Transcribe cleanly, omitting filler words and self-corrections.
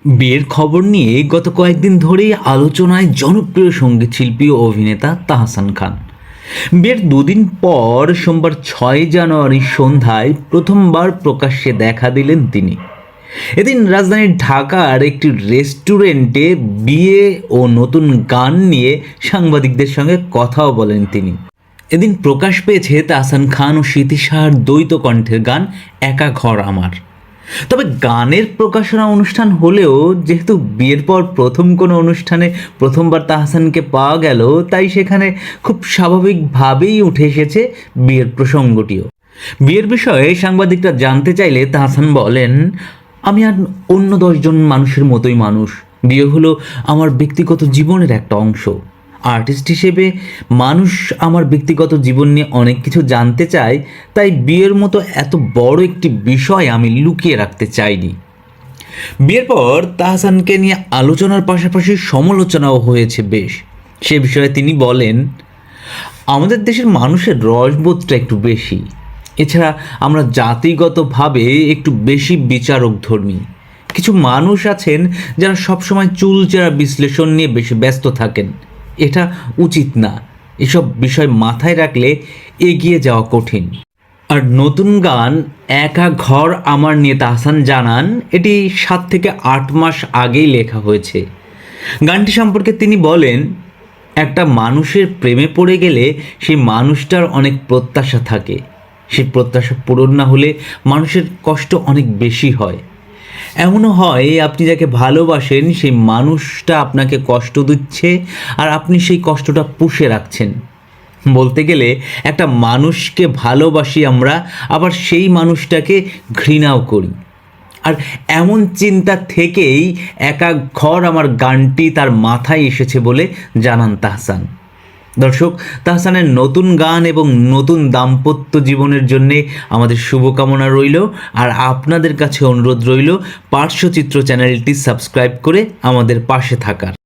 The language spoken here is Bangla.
বিয়ের খবর নিয়ে গত কয়েকদিন ধরেই আলোচনায় জনপ্রিয় সঙ্গীত শিল্পী ও অভিনেতা তাহসান খান। বিয়ের দুদিন পর সোমবার 6 জানুয়ারি সন্ধ্যায় প্রথমবার প্রকাশ্যে দেখা দিলেন তিনি। এদিন রাজধানীর ঢাকার একটি রেস্টুরেন্টে বিয়ে ও নতুন গান নিয়ে সাংবাদিকদের সঙ্গে কথাও বলেন তিনি। এদিন প্রকাশ পেয়েছে তাহসান খান ও স্মৃতিসার দ্বৈত কণ্ঠের গান একা ঘর আমার। তবে গানের প্রকাশনা অনুষ্ঠান হলেও যেহেতু বিয়ের পর প্রথম কোনো অনুষ্ঠানে প্রথমবার তাহসানকে পাওয়া গেল, তাই সেখানে খুব স্বাভাবিকভাবেই উঠে এসেছে বিয়ের প্রসঙ্গটিও। বিয়ের বিষয়ে সাংবাদিকরা জানতে চাইলে তাহসান বলেন, আমি আর অন্য 10 জন মানুষের মতোই মানুষ। বিয়ে হলো আমার ব্যক্তিগত জীবনের একটা অংশ। আর্টিস্ট হিসেবে মানুষ আমার ব্যক্তিগত জীবন নিয়ে অনেক কিছু জানতে চায়, তাই বিয়ের মতো এত বড় একটি বিষয় আমি লুকিয়ে রাখতে চাইনি। বিয়ের পর তাহসানকে নিয়ে আলোচনার পাশাপাশি সমালোচনাও হয়েছে বেশ। সে বিষয়ে তিনি বলেন, আমাদের দেশের মানুষের রসবোধটা একটু বেশি। এছাড়া আমরা জাতিগতভাবে একটু বেশি বিচারক ধর্মী। কিছু মানুষ আছেন যারা সবসময় চুলচেরা বিশ্লেষণ নিয়ে বেশি ব্যস্ত থাকেন। এটা উচিত না। এসব বিষয় মাথায় রাখলে এগিয়ে যাওয়া কঠিন। আর নতুন গান একা ঘর আমার নিয়ে তাহসান জানান, এটি 7 থেকে 8 মাস আগেই লেখা হয়েছে। গানটি সম্পর্কে তিনি বলেন, একটা মানুষের প্রেমে পড়ে গেলে সেই মানুষটার অনেক প্রত্যাশা থাকে। সেই প্রত্যাশা পূরণ না হলে মানুষের কষ্ট অনেক বেশি হয়। এমনও হয় আপনি যাকে ভালোবাসেন সেই মানুষটা আপনাকে কষ্ট দিচ্ছে, আর আপনি সেই কষ্টটা পুষে রাখছেন। বলতে গেলে একটা মানুষকে ভালোবাসি আমরা, আবার সেই মানুষটাকে ঘৃণাও করি। আর এমন চিন্তা থেকেই একা ঘর আমার গানটি তার মাথায় এসেছে বলে জানান তাহসান। দর্শক, তাহসানের নতুন গান এবং নতুন দাম্পত্য জীবনের জন্যে আমাদের শুভকামনা রইল। আর আপনাদের কাছে অনুরোধ রইল পার্শ্বচিত্র চ্যানেলটি সাবস্ক্রাইব করে আমাদের পাশে থাকার।